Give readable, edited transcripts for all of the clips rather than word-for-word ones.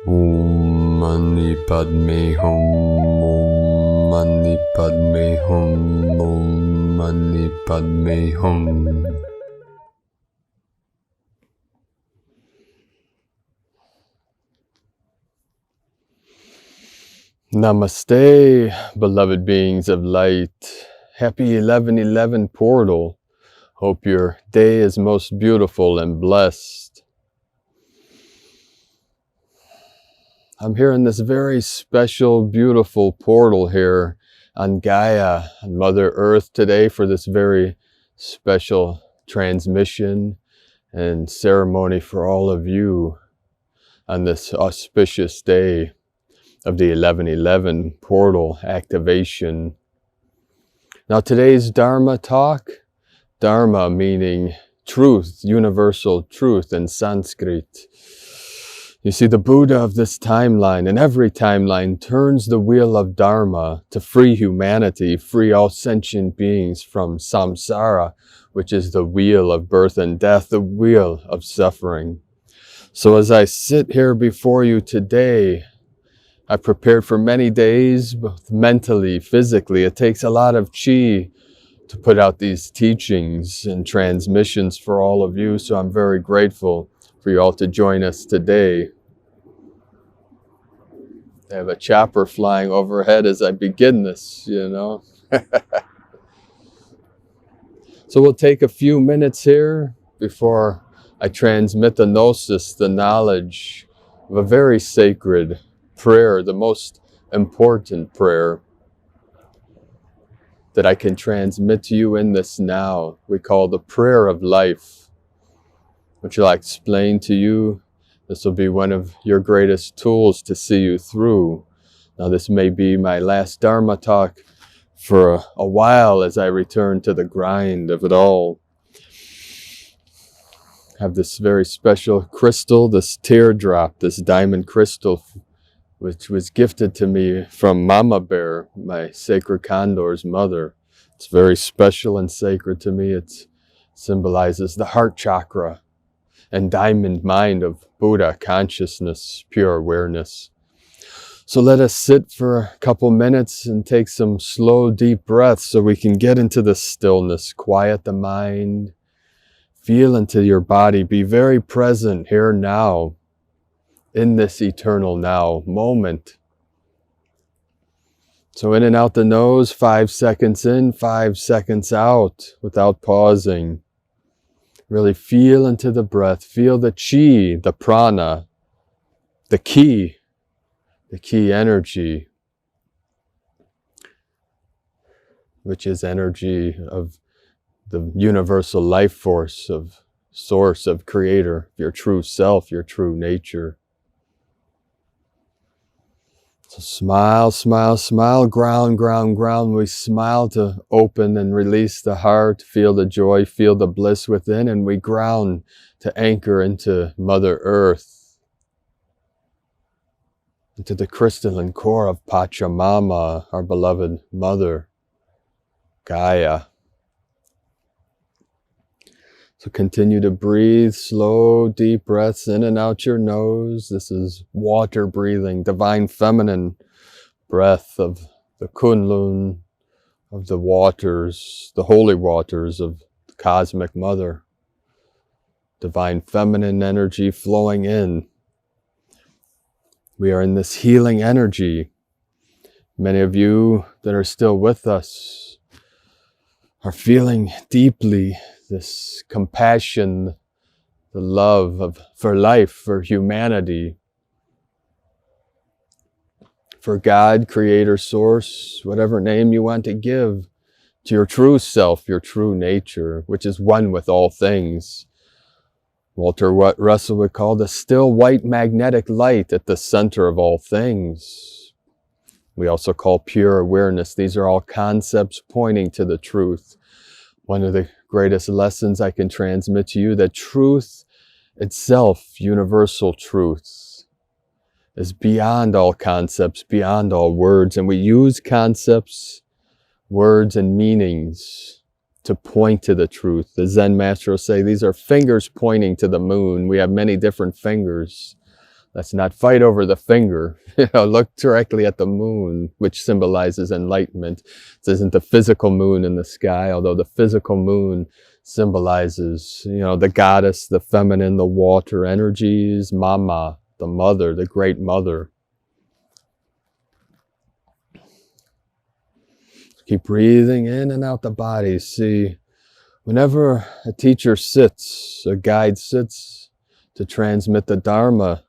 Om Mani Padme Hum, Om Mani Padme Hum, Om Mani Padme Hum. Namaste, beloved beings of light. Happy 11/11 portal. Hope your day is most beautiful and blessed. I'm here in this very special, beautiful portal here on Gaia, on Mother Earth today for this very special transmission and ceremony for all of you on this auspicious day of the 11/11 portal activation. Now today's Dharma talk, Dharma meaning truth, universal truth in Sanskrit. You see, the Buddha of this timeline and every timeline turns the wheel of Dharma to free humanity, free all sentient beings from samsara, which is the wheel of birth and death, the wheel of suffering. So as I sit here before you today, I've prepared for many days, both mentally, physically. It takes a lot of chi to put out these teachings and transmissions for all of you. So I'm very grateful for you all to join us today. I have a chopper flying overhead as I begin this, you know. So we'll take a few minutes here before I transmit the gnosis, the knowledge of a very sacred prayer, the most important prayer that I can transmit to you in this now. We call the prayer of life, which I'll explain to you. This will be one of your greatest tools to see you through. Now this may be my last Dharma talk for a while as I return to the grind of it all. I have this very special crystal, this teardrop, this diamond crystal, which was gifted to me from Mama Bear, my sacred condor's mother. It's very special and sacred to me. It symbolizes the heart chakra and diamond mind of Buddha consciousness, pure awareness. So let us sit for a couple minutes and take some slow, deep breaths so we can get into the stillness, quiet the mind, feel into your body, be very present here now, in this eternal now moment. So in and out the nose, 5 seconds in, 5 seconds out, without pausing. Really feel into the breath, feel the chi, the prana, the ki energy, which is energy of the universal life force, of source, of creator, your true self, your true nature. So smile, smile, smile, ground, ground, ground. We smile to open and release the heart, feel the joy, feel the bliss within, and we ground to anchor into Mother Earth, into the crystalline core of Pachamama, our beloved Mother, Gaia. So continue to breathe slow, deep breaths in and out your nose. This is water breathing, divine feminine breath of the Kunlun, of the waters, the holy waters of the cosmic mother. Divine feminine energy flowing in. We are in this healing energy. Many of you that are still with us are feeling deeply this compassion, the love for life, for humanity, for God, Creator, Source, whatever name you want to give to your true self, your true nature, which is one with all things. Walter Russell would call the still white magnetic light at the center of all things. We also call pure awareness. These are all concepts pointing to the truth. One of the greatest lessons I can transmit to you, that truth itself, universal truth, is beyond all concepts, beyond all words. And we use concepts, words, and meanings to point to the truth. The Zen master will say, these are fingers pointing to the moon. We have many different fingers. Let's not fight over the finger. Look directly at the moon, which symbolizes enlightenment. This isn't the physical moon in the sky, although the physical moon symbolizes, the goddess, the feminine, the water energies, Mama, the mother, the great mother. Keep breathing in and out the body. See, whenever a teacher sits, a guide sits to transmit the Dharma,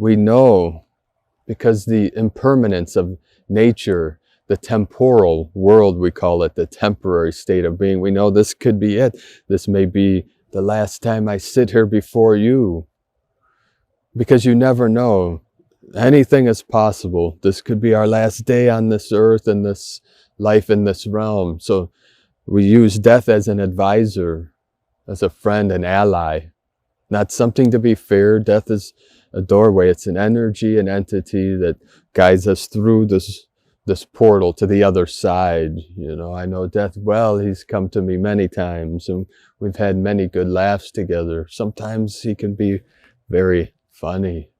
we know, because the impermanence of nature, the temporal world, we call it, the temporary state of being, we know this could be it. This may be the last time I sit here before you. Because you never know. Anything is possible. This could be our last day on this earth and this life in this realm. So we use death as an advisor, as a friend, an ally. Not something to be feared. Death is a doorway. It's an energy, an entity that guides us through this portal to the other side. I know death well. He's come to me many times, and we've had many good laughs together. Sometimes he can be very funny.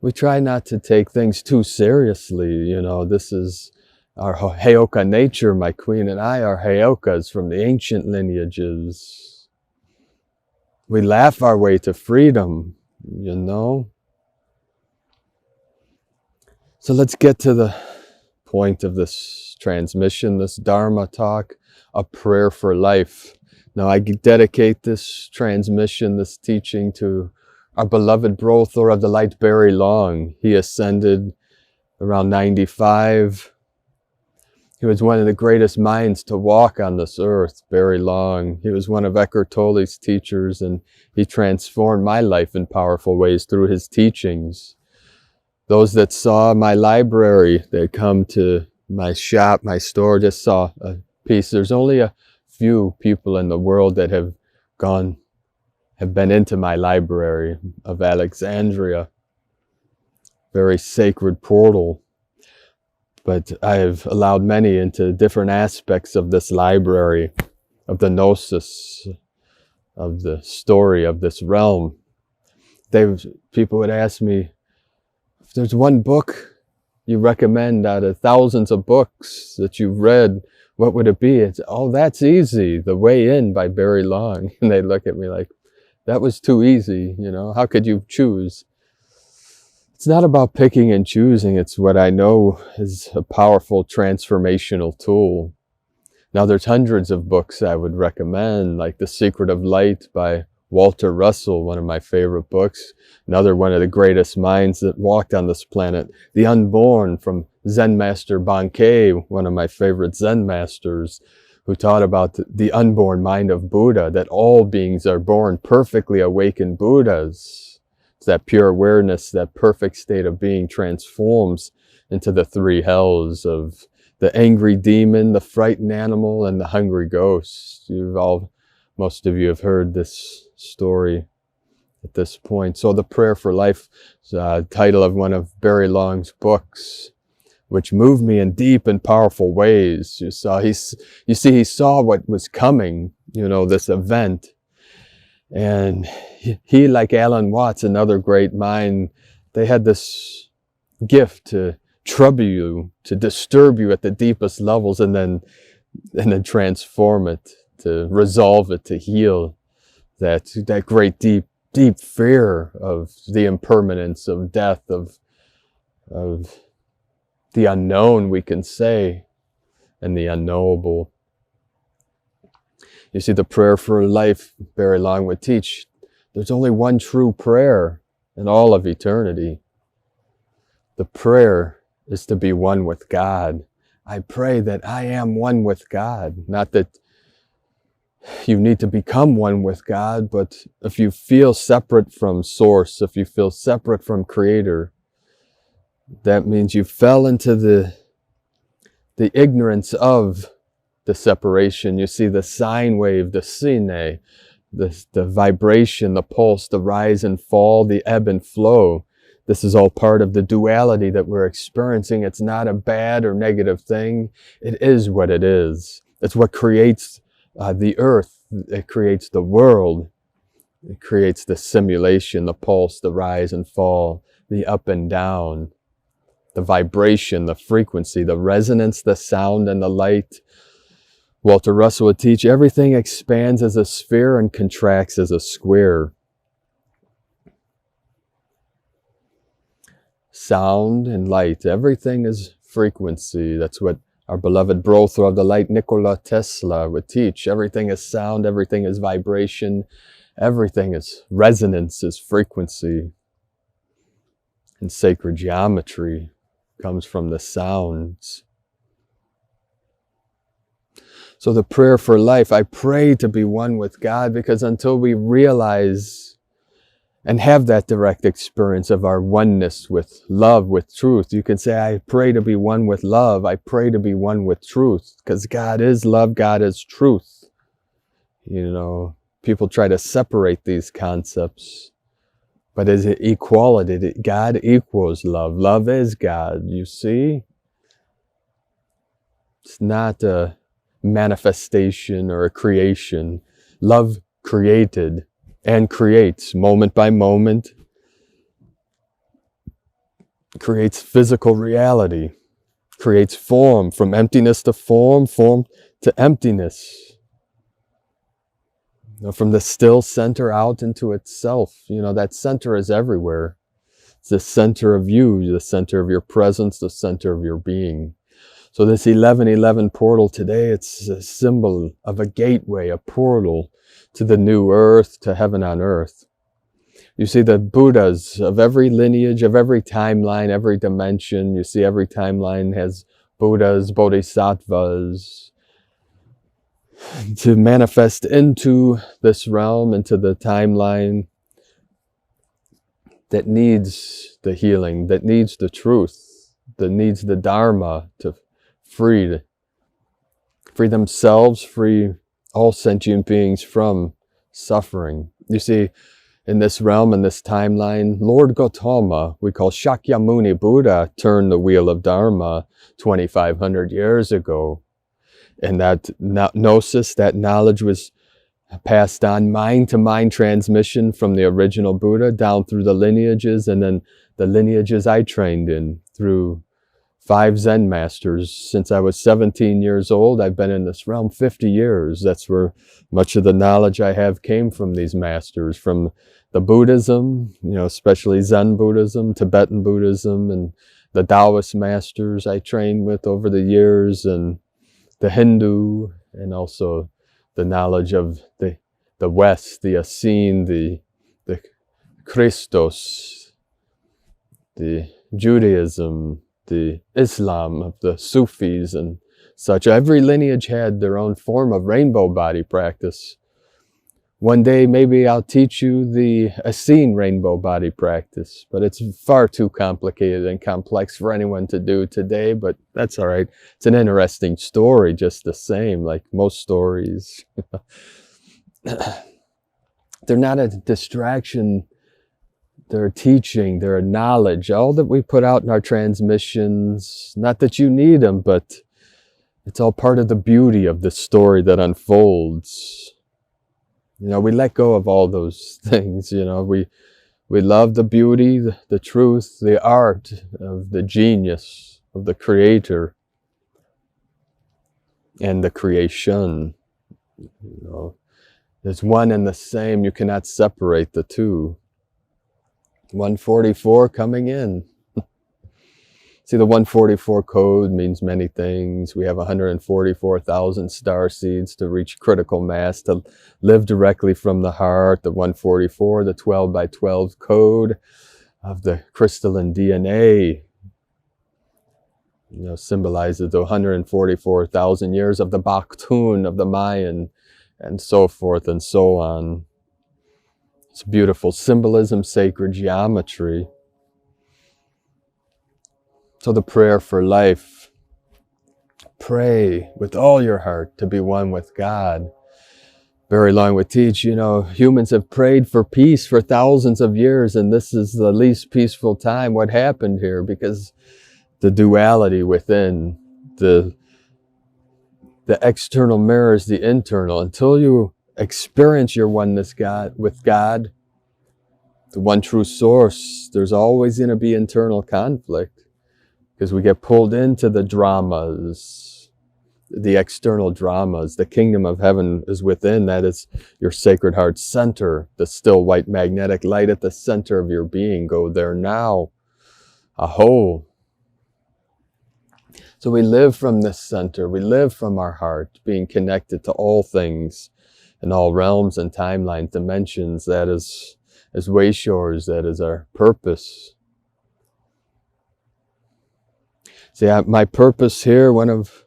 We try not to take things too seriously. This is our Heyoka nature. My queen and I are Heyokas from the ancient lineages. We laugh our way to freedom, So let's get to the point of this transmission, this Dharma talk, a prayer for life. Now I dedicate this transmission, this teaching to our beloved Butler of the light, Prairie Long. He ascended around 95. He was one of the greatest minds to walk on this earth, Prairie Long. He was one of Eckhart Tolle's teachers, and he transformed my life in powerful ways through his teachings. Those that saw my library, they come to my shop, my store, just saw a piece. There's only a few people in the world that have been into my library of Alexandria. Very sacred portal. But I've allowed many into different aspects of this library, of the gnosis, of the story of this realm. People would ask me, if there's one book you recommend out of thousands of books that you've read, what would it be? It's, that's easy. The Way In by Prairie Long. And they look at me like, that was too easy. How could you choose? It's not about picking and choosing. It's what I know is a powerful transformational tool. Now there's hundreds of books I would recommend, like The Secret of Light by Walter Russell, one of my favorite books. Another one of the greatest minds that walked on this planet. The Unborn from Zen Master Bankei, one of my favorite Zen masters, who taught about the unborn mind of Buddha, that all beings are born perfectly awakened Buddhas. It's that pure awareness, that perfect state of being transforms into the three hells of the angry demon, the frightened animal, and the hungry ghost. Most of you have heard this story at this point. So the Prayer for Life is the title of one of Prairie Long's books, which moved me in deep and powerful ways. He saw what was coming, this event. And he, like Alan Watts, another great mind, they had this gift to trouble you, to disturb you at the deepest levels, and then transform it, to resolve it, to heal that great deep fear of the impermanence of death, of the unknown, we can say, and the unknowable. You see, the Prayer for Life, Prairie Long would teach, there's only one true prayer in all of eternity. The prayer is to be one with God. I pray that I am one with God. Not that you need to become one with God, but if you feel separate from Source, if you feel separate from Creator, that means you fell into the ignorance of the separation. You see the sine wave, the sine, the vibration, the pulse, the rise and fall, the ebb and flow. This is all part of the duality that we're experiencing. It's not a bad or negative thing. It is what it is. It's what creates the earth, it creates the world. It creates the simulation, the pulse, the rise and fall, the up and down, the vibration, the frequency, the resonance, the sound, and the light. Walter Russell would teach, everything expands as a sphere and contracts as a square. Sound and light, everything is frequency. That's what our beloved brother of the light, Nikola Tesla, would teach. Everything is sound, everything is vibration, everything is resonance, is frequency. And sacred geometry comes from the sounds. So the prayer for life, I pray to be one with God, because until we realize and have that direct experience of our oneness with love, with truth, you can say, I pray to be one with love. I pray to be one with truth, because God is love, God is truth. You know, people try to separate these concepts, but is it equality? God equals love. Love is God, you see? It's not a manifestation or a creation. Love created and creates moment by moment, creates physical reality, creates form, from emptiness to form, form to emptiness. You know, from the still center out into itself. You know, that center is everywhere. It's the center of you, the center of your presence, the center of your being. So this 1111 portal today, it's a symbol of a gateway, a portal to the new earth, to heaven on earth. You see the Buddhas of every lineage, of every timeline, every dimension. You see every timeline has Buddhas, Bodhisattvas, to manifest into this realm, into the timeline that needs the healing, that needs the truth, that needs the Dharma to free themselves, free all sentient beings from suffering. You see, in this realm, in this timeline, Lord Gautama, we call Shakyamuni Buddha, turned the wheel of Dharma 2,500 years ago. And that gnosis, that knowledge was passed on mind-to-mind transmission from the original Buddha down through the lineages, and then the lineages I trained in through 5 Zen masters. Since I was 17 years old, I've been in this realm 50 years. That's where much of the knowledge I have came from these masters, from the Buddhism, you know, especially Zen Buddhism, Tibetan Buddhism, and the Taoist masters I trained with over the years, and the Hindu, and also the knowledge of the West, the Essene, the Christos, the Judaism, the Islam, of the Sufis and such. Every lineage had their own form of rainbow body practice. One day, maybe I'll teach you the Essene rainbow body practice, but it's far too complicated and complex for anyone to do today, but that's all right. It's an interesting story just the same, like most stories. They're not a distraction. They're a teaching, they're a knowledge. All that we put out in our transmissions, not that you need them, but it's all part of the beauty of the story that unfolds. You know, we let go of all those things, you know. We love the beauty, the truth, the art of the genius of the creator and the creation. You know, there's one and the same. You cannot separate the two. 144 coming in. See, the 144 code means many things. We have 144,000 starseeds to reach critical mass, to live directly from the heart. The 144, the 12 by 12 code of the crystalline DNA, you know, symbolizes the 144,000 years of the Baktun of the Mayan, and so forth and so on. It's beautiful symbolism, sacred geometry. So the prayer for life, pray with all your heart to be one with God. Very long would teach, you know, humans have prayed for peace for thousands of years, and this is the least peaceful time. What happened here? Because the duality within, the external mirrors the internal. Until you experience your oneness with God, the one true source, there's always going to be internal conflict because we get pulled into the dramas, the external dramas. The kingdom of heaven is within. That is your sacred heart center, the still white magnetic light at the center of your being. Go there now. A'ho. So we live from this center. We live from our heart, being connected to all things in all realms and timelines, dimensions. That is way shores. That is our purpose. See, my purpose here, one of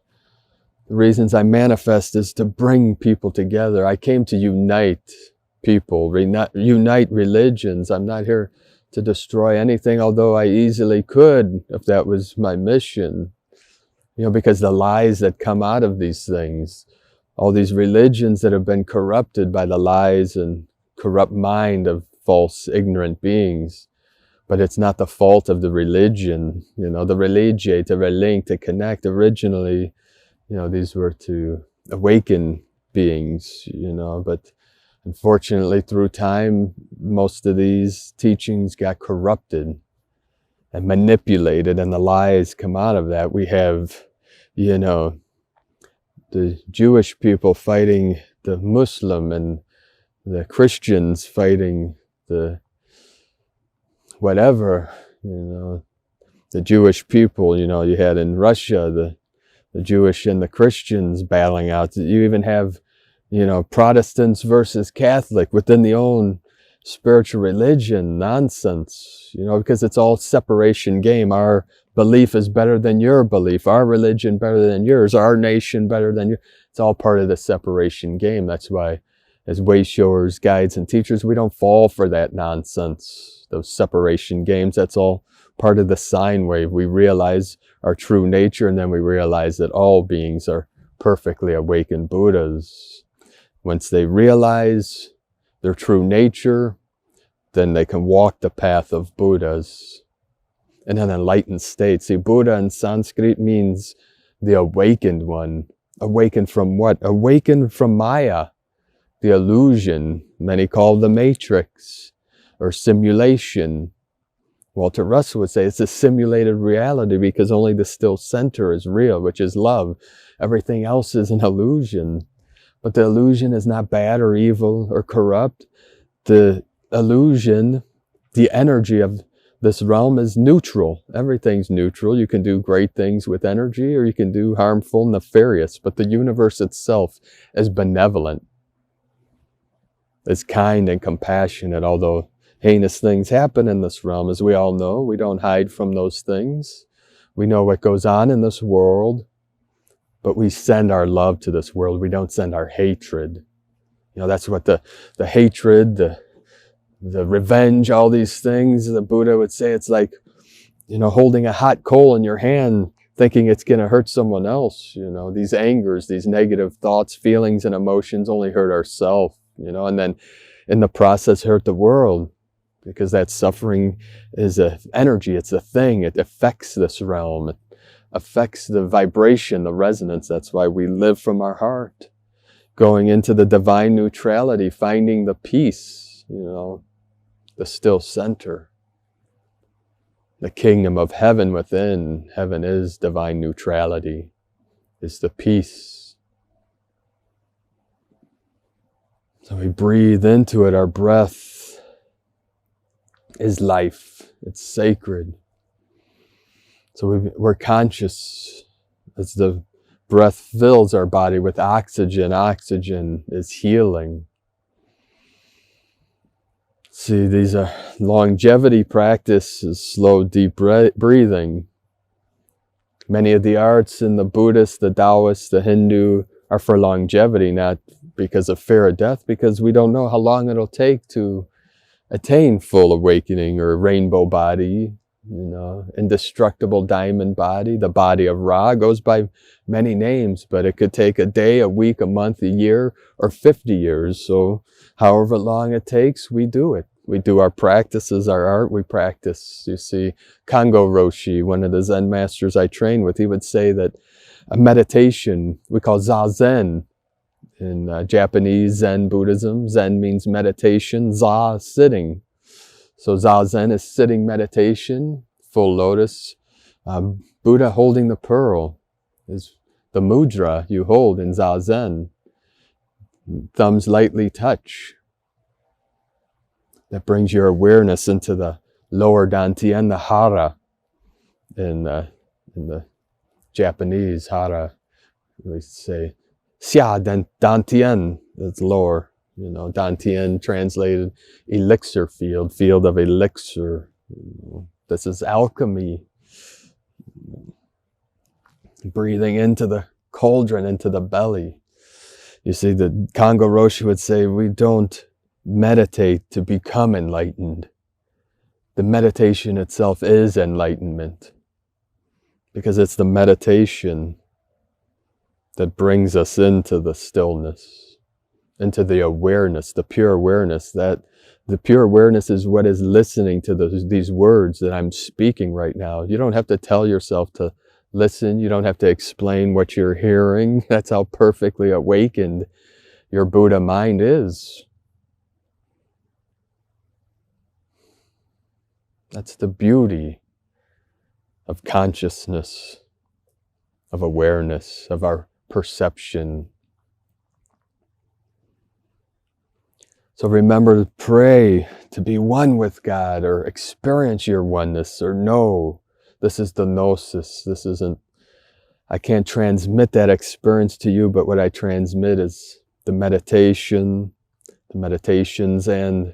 the reasons I manifest, is to bring people together. I came to unite people, unite religions. I'm not here to destroy anything, although I easily could if that was my mission. You know, because the lies that come out of these things, all these religions that have been corrupted by the lies and corrupt mind of false, ignorant beings. But it's not the fault of the religion, you know, the religiae, to relink, to connect. Originally, you know, these were to awaken beings, you know, but unfortunately through time, most of these teachings got corrupted and manipulated, and the lies come out of that. We have, you know, the Jewish people fighting the Muslim, and the Christians fighting the whatever, you know, the Jewish people, you know, you had in Russia, the Jewish and the Christians battling out. You even have, you know, Protestants versus Catholic within the own spiritual religion. Nonsense, you know, because it's all separation game. Our belief is better than your belief, our religion better than yours, our nation better than yours. It's all part of the separation game. That's why, as way showers, guides, and teachers, we don't fall for that nonsense, those separation games. That's all part of the sine wave. We realize our true nature, and then we realize that all beings are perfectly awakened Buddhas. Once they realize their true nature, then they can walk the path of Buddhas in an enlightened state. See, Buddha in Sanskrit means the awakened one. Awakened from what? Awakened from Maya, the illusion, many call the matrix, or simulation. Walter Russell would say it's a simulated reality because only the still center is real, which is love. Everything else is an illusion. But the illusion is not bad or evil or corrupt. The illusion, the energy of this realm is neutral. Everything's neutral. You can do great things with energy, or you can do harmful, nefarious. But the universe itself is benevolent. It's kind and compassionate, although heinous things happen in this realm. As we all know, we don't hide from those things. We know what goes on in this world, but we send our love to this world. We don't send our hatred. You know, that's what the hatred, the revenge, all these things, the Buddha would say, it's like, you know, holding a hot coal in your hand, thinking it's going to hurt someone else. You know, these angers, these negative thoughts, feelings, and emotions only hurt ourselves, you know, and then in the process hurt the world, because that suffering is an energy. It's a thing. It affects this realm. It affects the vibration, the resonance. That's why we live from our heart, going into the divine neutrality, finding the peace, you know, the still center, the kingdom of heaven within. Heaven is divine neutrality, is the peace. So we breathe into it. Our breath is life. It's sacred. So we're conscious as the breath fills our body with oxygen. Oxygen is healing. See, these are longevity practices, slow, deep breathing. Many of the arts in the Buddhist, the Taoist, the Hindu are for longevity, not because of fear of death, because we don't know how long it'll take to attain full awakening, or rainbow body, you know, indestructible diamond body. The body of Ra goes by many names, but it could take a day, a week, a month, a year, or 50 years. So however long it takes, we do it. We do our practices, our art, we practice. You see, Kongo Roshi, one of the Zen masters I train with, he would say that a meditation we call Zazen in Japanese Zen Buddhism. Zen means meditation. Za, sitting. So Zazen is sitting meditation, full lotus. Buddha holding the pearl is the mudra you hold in Zazen. Thumbs lightly touch. That brings your awareness into the lower Dantian, the hara. In the Japanese, hara, we say, xia Dantian, that's lower. You know, Dantian translated elixir field, field of elixir. This is alchemy. Breathing into the cauldron, into the belly. You see, the Kongo Roshi would say, we don't meditate to become enlightened. The meditation itself is enlightenment. Because it's the meditation that brings us into the stillness, into the awareness, the pure awareness. That the pure awareness is what is listening to these words that I'm speaking right now. You don't have to tell yourself to listen. You don't have to explain what you're hearing. That's how perfectly awakened your Buddha mind is. That's the beauty of consciousness, of awareness, of our perception. So remember to pray to be one with God, or experience your oneness, or know. This is the gnosis. This isn't, I can't transmit that experience to you, but what I transmit is the meditation, the meditations, and,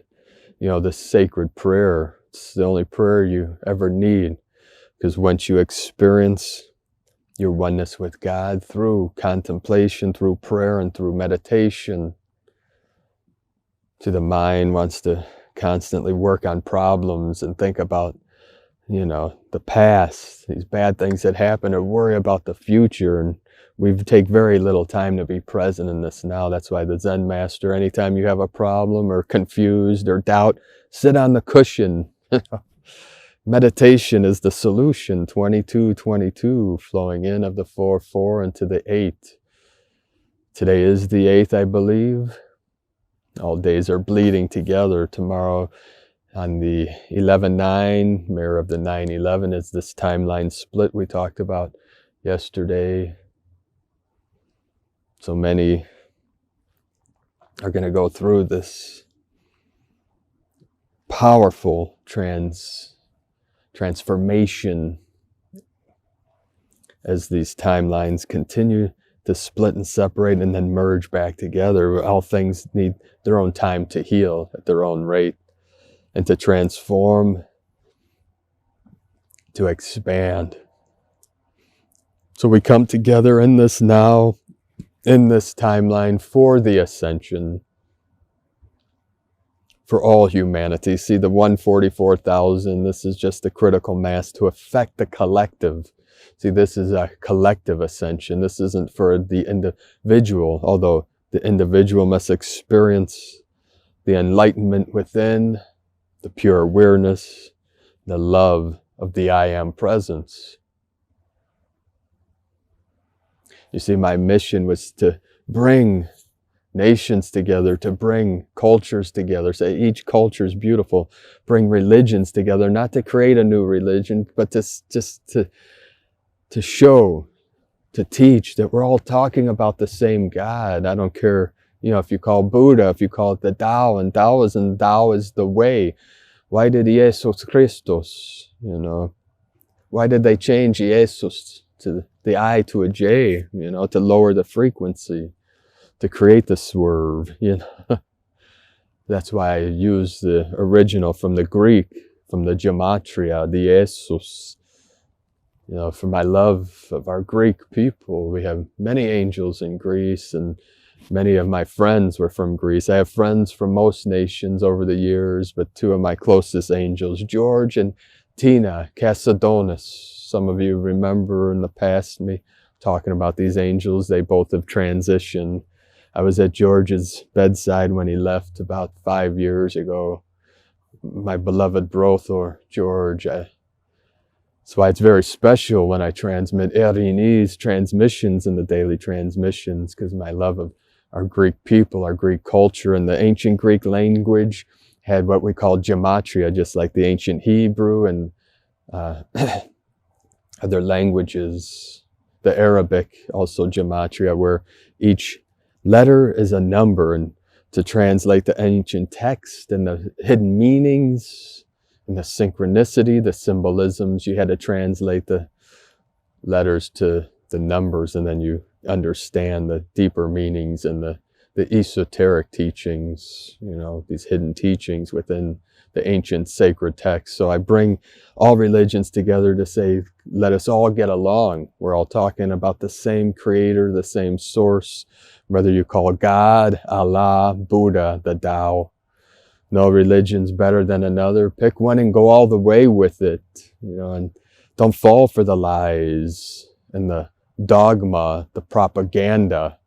you know, the sacred prayer. It's the only prayer you ever need. Because once you experience your oneness with God through contemplation, through prayer, and through meditation, the mind wants to constantly work on problems and think about, you know, the past, these bad things that happen, or worry about the future. And we take very little time to be present in this now. That's why the Zen master, anytime you have a problem or confused or doubt, sit on the cushion. Meditation is the solution. 22, flowing in of the 4 into the 8. Today is the 8th, I believe. All days are bleeding together. Tomorrow on the 11-9, mirror of the 9-11, is this timeline split we talked about yesterday. So many are going to go through this powerful transformation as these timelines continue to split and separate and then merge back together. All things need their own time to heal at their own rate and to transform, to expand. So we come together in this now, in this timeline, for the ascension, for all humanity. See, the 144,000, this is just the critical mass to affect the collective. See, this is a collective ascension. This isn't for the individual, although the individual must experience the enlightenment within, the pure awareness, the love of the I Am presence. You see, my mission was to bring nations together, to bring cultures together. Say each culture is beautiful. Bring religions together, not to create a new religion, but to show, to teach that we're all talking about the same God. I don't care, you know, if you call Buddha, if you call it the Tao, and Taoism, Tao is the way. Why did Jesus Christos, you know, why did they change Jesus to the I to a J, you know, to lower the frequency, to create the swerve, you know. That's why I use the original from the Greek, from the gematria, the Jesus. You know, for my love of our Greek people, we have many angels in Greece, and many of my friends were from Greece. I have friends from most nations over the years, but two of my closest angels, George and Tina Casadonis. Some of you remember in the past me talking about these angels. They both have transitioned. I was at George's bedside when he left about 5 years ago. My beloved brother, George. That's why it's very special when I transmit Lineages transmissions in the daily transmissions, because my love of our Greek people, our Greek culture, and the ancient Greek language had what we call gematria, just like the ancient Hebrew and other languages. The Arabic, also gematria, where each letter is a number, and to translate the ancient text and the hidden meanings and the synchronicity, the symbolisms, you had to translate the letters to the numbers, and then you understand the deeper meanings and the esoteric teachings, these hidden teachings within the ancient sacred texts. So I bring all religions together to say, let us all get along. We're all talking about the same creator, the same source, whether you call God, Allah, Buddha, the Tao. No religion's better than another. Pick one and go all the way with it, and don't fall for the lies and the dogma, the propaganda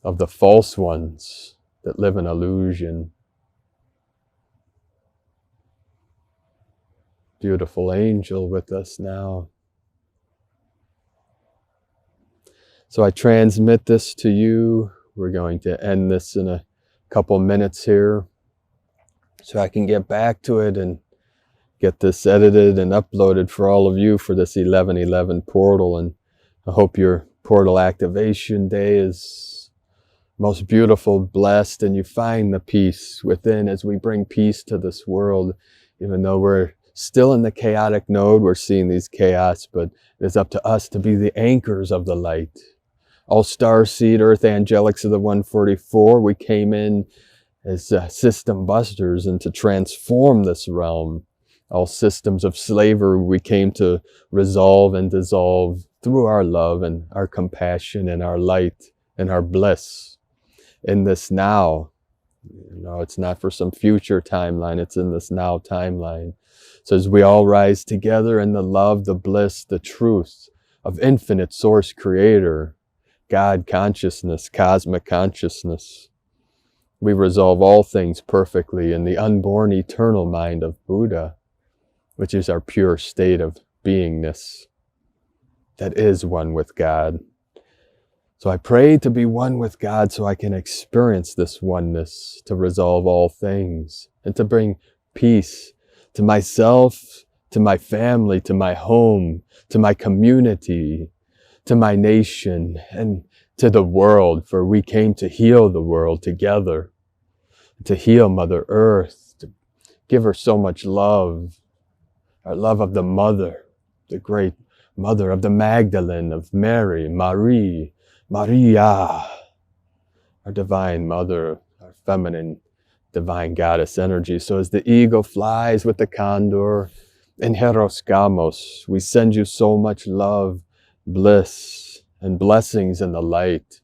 of the false ones that live in illusion. Beautiful angel with us now. So I transmit this to you. We're going to end this in a couple minutes here so I can get back to it and get this edited and uploaded for all of you for this 11/11 portal. And I hope your portal activation day is most beautiful, blessed, and you find the peace within as we bring peace to this world. Even though we're still in the chaotic node, we're seeing these chaos, but it is up to us to be the anchors of the light. All Starseed, Earth Angelics of the 144, we came in as system busters and to transform this realm. All systems of slavery we came to resolve and dissolve through our love and our compassion and our light and our bliss in this now. It's not for some future timeline, it's in this now timeline. So as we all rise together in the love, the bliss, the truth of infinite source creator, God consciousness, cosmic consciousness, we resolve all things perfectly in the unborn eternal mind of Buddha, which is our pure state of beingness that is one with God. So I pray to be one with God so I can experience this oneness, to resolve all things, and to bring peace to myself, to my family, to my home, to my community, to my nation, and to the world, for we came to heal the world together, to heal Mother Earth, to give her so much love, our love of the Mother, the great Mother of the Magdalene, of Mary, Marie, Maria, our Divine Mother, our feminine Divine Goddess energy. So as the eagle flies with the condor in Heroskamos, we send you so much love, bliss, and blessings in the light.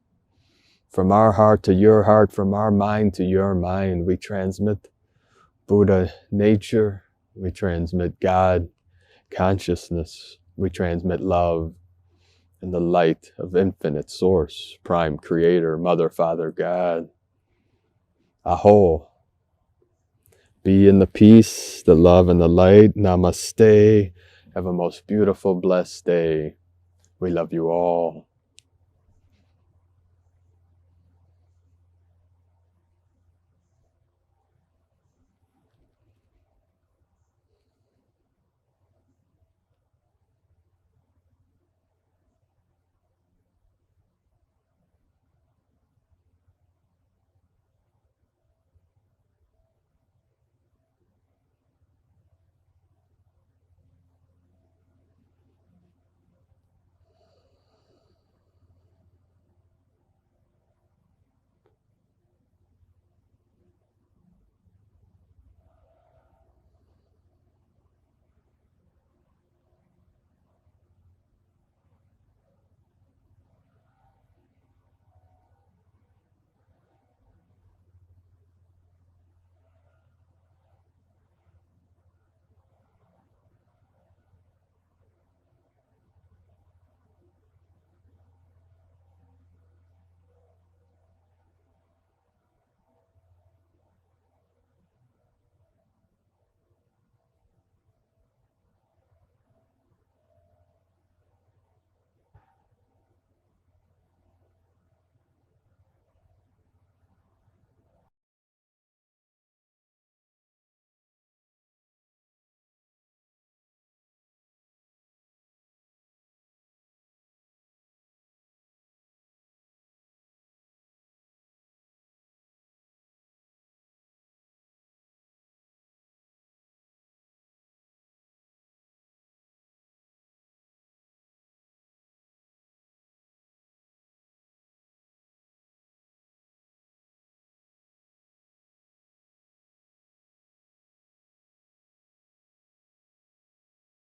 From our heart to your heart, from our mind to your mind, we transmit Buddha nature, we transmit God consciousness, we transmit love and the light of infinite source, prime creator, Mother, Father, God. A'ho. Be in the peace, the love, and the light. Namaste. Have a most beautiful, blessed day. We love you all.